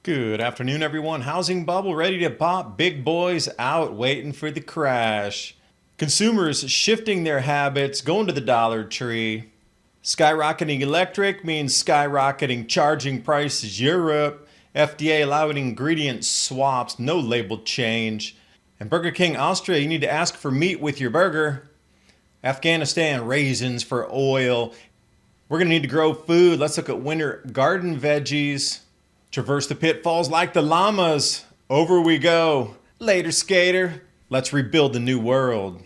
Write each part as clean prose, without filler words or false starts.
Good afternoon, everyone. Housing bubble ready to pop. Big boys out waiting for the crash. Consumers shifting their habits, going to the Dollar Tree. Skyrocketing electric means skyrocketing charging prices. Europe. FDA allowing ingredient swaps, no label change. And Burger King Austria, you need to ask for meat with your burger. Afghanistan, raisins for oil. We're going to need to grow food. Let's look at winter garden veggies. Traverse the pitfalls like the llamas. Over we go. Later, skater. Let's rebuild the new world.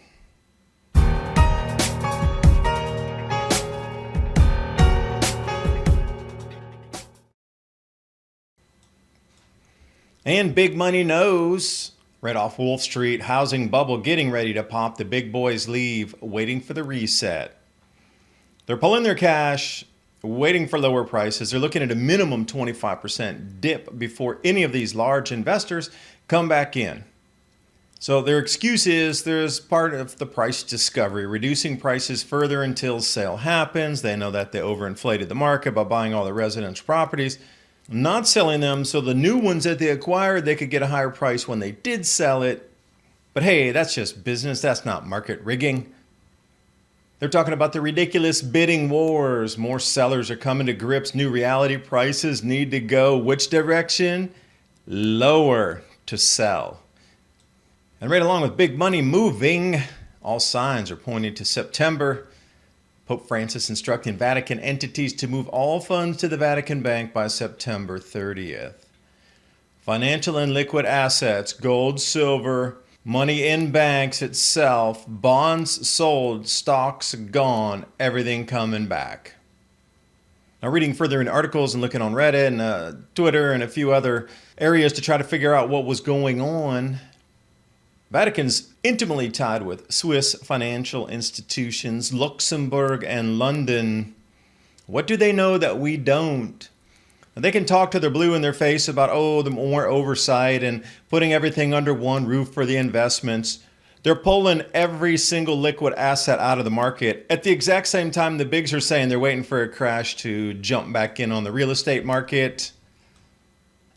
And big money knows. Right off Wolf Street, housing bubble getting ready to pop. The big boys leave, waiting for the reset. They're pulling their cash, waiting for lower prices. They're looking at a minimum 25% dip before any of these large investors come back in. So their excuse is there's part of the price discovery, reducing prices further until sale happens. They know that they overinflated the market by buying all the residential properties, not selling them so the new ones that they acquired, they could get a higher price when they did sell it. But hey, that's just business. That's not market rigging. They're talking about the ridiculous bidding wars. More sellers are coming to grips. New reality, prices need to go which direction? Lower to sell. And right along with big money moving, all signs are pointing to September. Pope Francis instructing Vatican entities to move all funds to the Vatican Bank by September 30th. Financial and liquid assets, gold, silver, money in banks itself, bonds sold, stocks gone, everything coming back. Now, reading further in articles and looking on Reddit and Twitter and a few other areas to try to figure out what was going on, Vatican's intimately tied with Swiss financial institutions, Luxembourg and London. What do they know that we don't? They can talk to their blue in their face about, the more oversight and putting everything under one roof for the investments. They're pulling every single liquid asset out of the market. At the exact same time, the bigs are saying they're waiting for a crash to jump back in on the real estate market.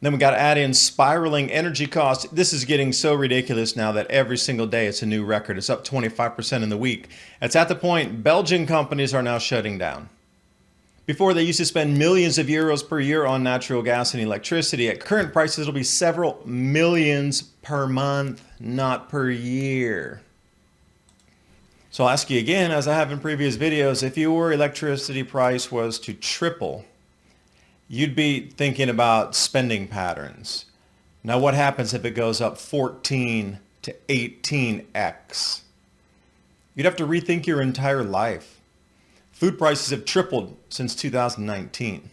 Then we got to add in spiraling energy costs. This is getting so ridiculous now that every single day it's a new record. It's up 25% in the week. It's at the point Belgian companies are now shutting down. Before, they used to spend millions of euros per year on natural gas and electricity. At current prices, it'll be several millions per month, not per year. So I'll ask you again, as I have in previous videos, if your electricity price was to triple, you'd be thinking about spending patterns. Now, what happens if it goes up 14 to 18x? You'd have to rethink your entire life. Food prices have tripled since 2019.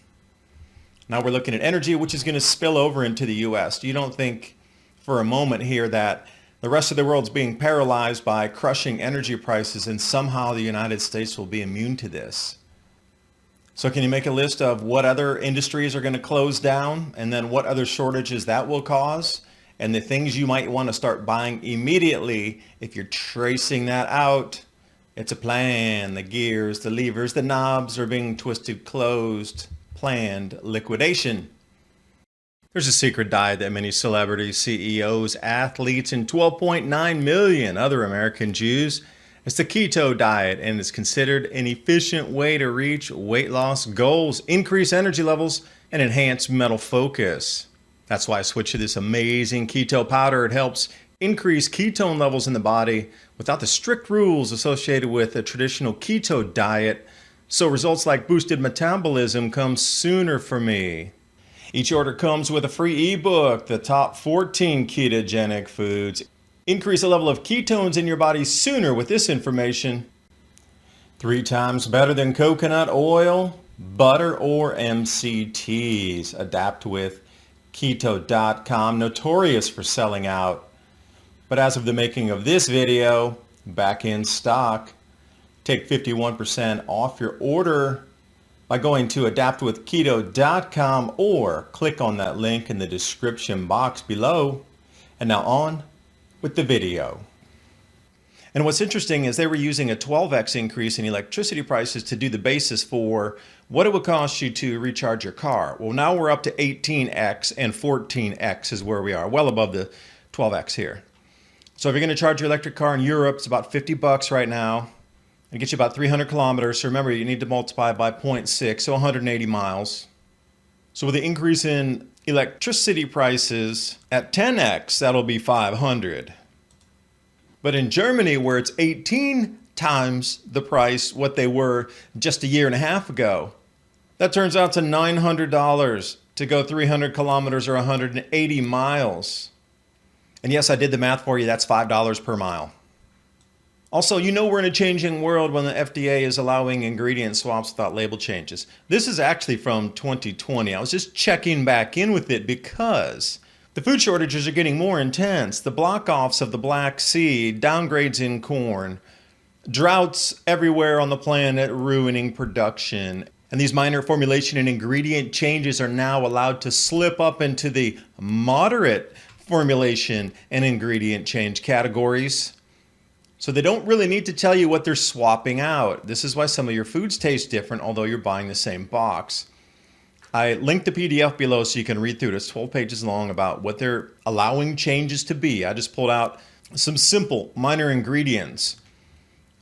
Now we're looking at energy, which is going to spill over into the U.S. You don't think for a moment here that the rest of the world's being paralyzed by crushing energy prices and somehow the United States will be immune to this. So can you make a list of what other industries are going to close down and then what other shortages that will cause and the things you might want to start buying immediately if you're tracing that out? It's a plan. The gears, the levers, the knobs are being twisted closed. Planned liquidation. There's a secret diet that many celebrities, CEOs, athletes, and 12.9 million other American Jews. It's the keto diet, and it's considered an efficient way to reach weight loss goals, increase energy levels, and enhance mental focus. That's why I switched to this amazing keto powder. It helps increase ketone levels in the body without the strict rules associated with a traditional keto diet. So results like boosted metabolism come sooner for me. Each order comes with a free ebook, the top 14 ketogenic foods. Increase the level of ketones in your body sooner with this information. 3 times better than coconut oil, butter, or MCTs. Adapt with keto.com, notorious for selling out. But as of the making of this video, back in stock. Take 51% off your order by going to adaptwithketo.com or click on that link in the description box below. And now on with the video. And what's interesting is they were using a 12x increase in electricity prices to do the basis for what it would cost you to recharge your car. Well, now we're up to 18x, and 14x is where we are, well above the 12x here. So if you're going to charge your electric car in Europe, it's about $50 right now. It gets you about 300 kilometers. So remember, you need to multiply by 0.6, so 180 miles. So with the increase in electricity prices at 10x, that'll be 500. But in Germany, where it's 18 times the price what they were just a year and a half ago, that turns out to $900 to go 300 kilometers or 180 miles. And yes, I did the math for you. That's $5 per mile. Also, you know we're in a changing world when the FDA is allowing ingredient swaps without label changes. This is actually from 2020. I was just checking back in with it because the food shortages are getting more intense. The block-offs of the Black Sea, downgrades in corn, droughts everywhere on the planet ruining production. And these minor formulation and ingredient changes are now allowed to slip up into the moderate formulation and ingredient change categories. So they don't really need to tell you what they're swapping out. This is why some of your foods taste different, although you're buying the same box. I linked the PDF below so you can read through it. It's 12 pages long about what they're allowing changes to be. I just pulled out some simple minor ingredients.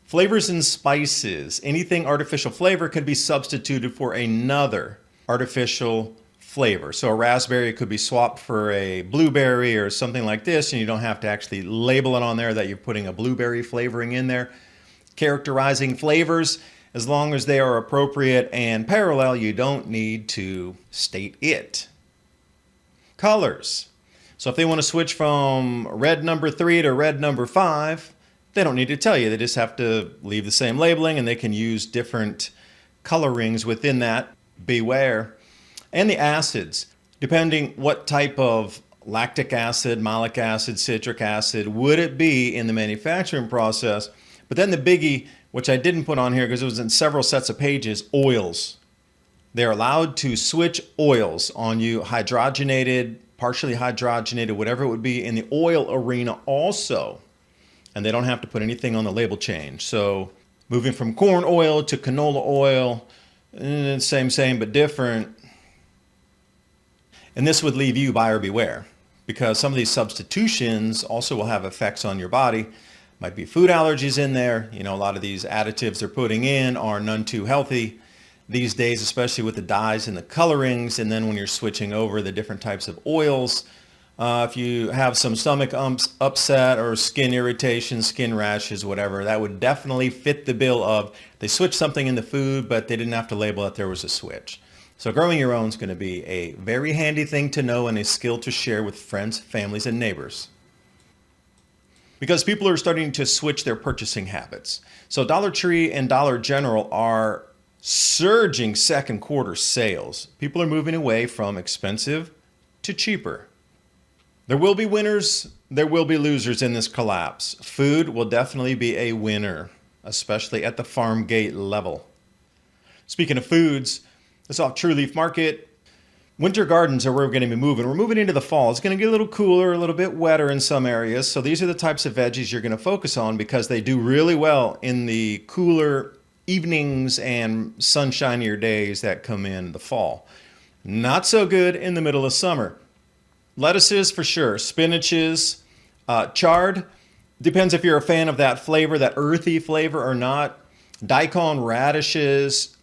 Flavors and spices. Anything artificial flavor can be substituted for another artificial flavor. So a raspberry could be swapped for a blueberry or something like this, and you don't have to actually label it on there that you're putting a blueberry flavoring in there. Characterizing flavors, as long as they are appropriate and parallel, you don't need to state it. Colors. So if they want to switch from red number 3 to red number 5, they don't need to tell you. They just have to leave the same labeling, and they can use different colorings within that. Beware. And the acids, depending what type of lactic acid, malic acid, citric acid would it be in the manufacturing process. But then the biggie, which I didn't put on here because it was in several sets of pages, oils. They're allowed to switch oils on you, hydrogenated, partially hydrogenated, whatever it would be in the oil arena also. And they don't have to put anything on the label change. So moving from corn oil to canola oil, same, but different. And this would leave you buyer beware, because some of these substitutions also will have effects on your body. Might be food allergies in there. You know, a lot of these additives they're putting in are none too healthy these days, especially with the dyes and the colorings. And then when you're switching over the different types of oils, if you have some stomach upset or skin irritation, skin rashes, whatever, that would definitely fit the bill of they switched something in the food, but they didn't have to label that there was a switch. So growing your own is going to be a very handy thing to know and a skill to share with friends, families, and neighbors. Because people are starting to switch their purchasing habits. So Dollar Tree and Dollar General are surging second quarter sales. People are moving away from expensive to cheaper. There will be winners, there will be losers in this collapse. Food will definitely be a winner, especially at the farm gate level. Speaking of foods, it's off True Leaf Market. Winter gardens are where we're going to be moving. We're moving into the fall. It's going to get a little cooler, a little bit wetter in some areas. So these are the types of veggies you're going to focus on because they do really well in the cooler evenings and sunshinier days that come in the fall. Not so good in the middle of summer. Lettuces for sure. Spinaches, chard. Depends if you're a fan of that flavor, that earthy flavor or not. Daikon radishes.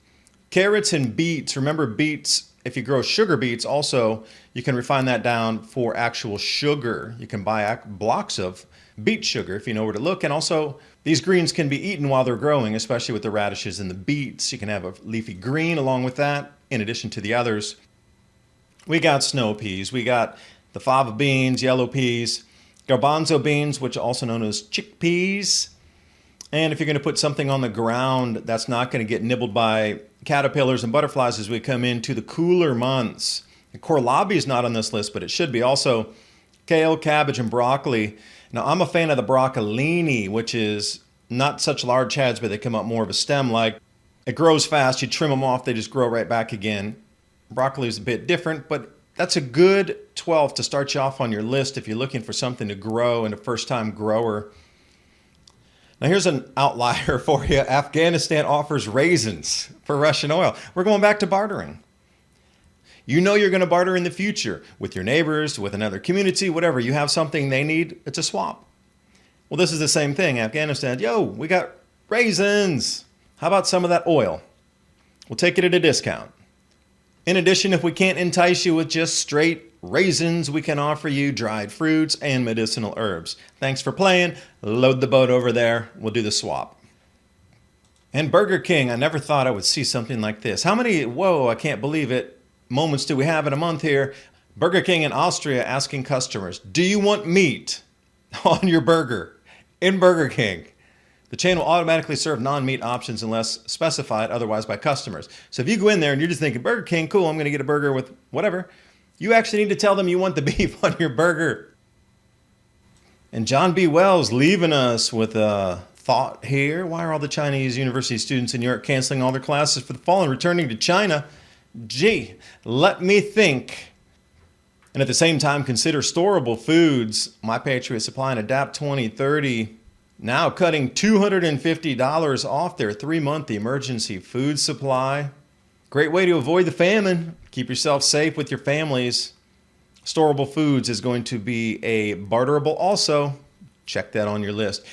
Carrots and beets. Remember beets, if you grow sugar beets also, you can refine that down for actual sugar. You can buy blocks of beet sugar if you know where to look. And also, these greens can be eaten while they're growing, especially with the radishes and the beets. You can have a leafy green along with that, in addition to the others. We got snow peas. We got the fava beans, yellow peas, garbanzo beans, which are also known as chickpeas. And if you're going to put something on the ground that's not going to get nibbled by caterpillars and butterflies as we come into the cooler months. Kohlrabi is not on this list, but it should be. Also, kale, cabbage, and broccoli. Now, I'm a fan of the broccolini, which is not such large heads, but they come up more of a stem-like. It grows fast. You trim them off, they just grow right back again. Broccoli is a bit different, but that's a good 12 to start you off on your list if you're looking for something to grow and a first-time grower. Now here's an outlier for you. Afghanistan offers raisins for Russian oil. We're going back to bartering. You know you're going to barter in the future with your neighbors, with another community, whatever. You have something they need, it's a swap. Well, this is the same thing. Afghanistan, yo, we got raisins. How about some of that oil? We'll take it at a discount. In addition, if we can't entice you with just straight raisins, we can offer you dried fruits and medicinal herbs. Thanks for playing. Load the boat over there. We'll do the swap. And Burger King, I never thought I would see something like this. How many, whoa, I can't believe it, moments do we have in a month here? Burger King in Austria asking customers, do you want meat on your burger in Burger King? The chain will automatically serve non-meat options unless specified otherwise by customers. So if you go in there and you're just thinking, Burger King, cool, I'm going to get a burger with whatever, you actually need to tell them you want the beef on your burger. And John B. Wells leaving us with a thought here. Why are all the Chinese university students in New York canceling all their classes for the fall and returning to China? Gee, let me think. And at the same time, consider storable foods. My Patriot Supply and Adapt 2030 now cutting $250 off their 3-month emergency food supply. Great way to avoid the famine. Keep yourself safe with your families. Storable foods is going to be a barterable also. Check that on your list.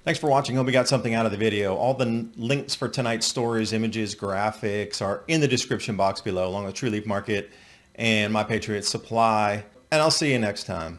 Thanks for watching. Hope you got something out of the video. All the links for tonight's stories, images, graphics are in the description box below, along with True Leaf Market and My Patriot Supply. And I'll see you next time.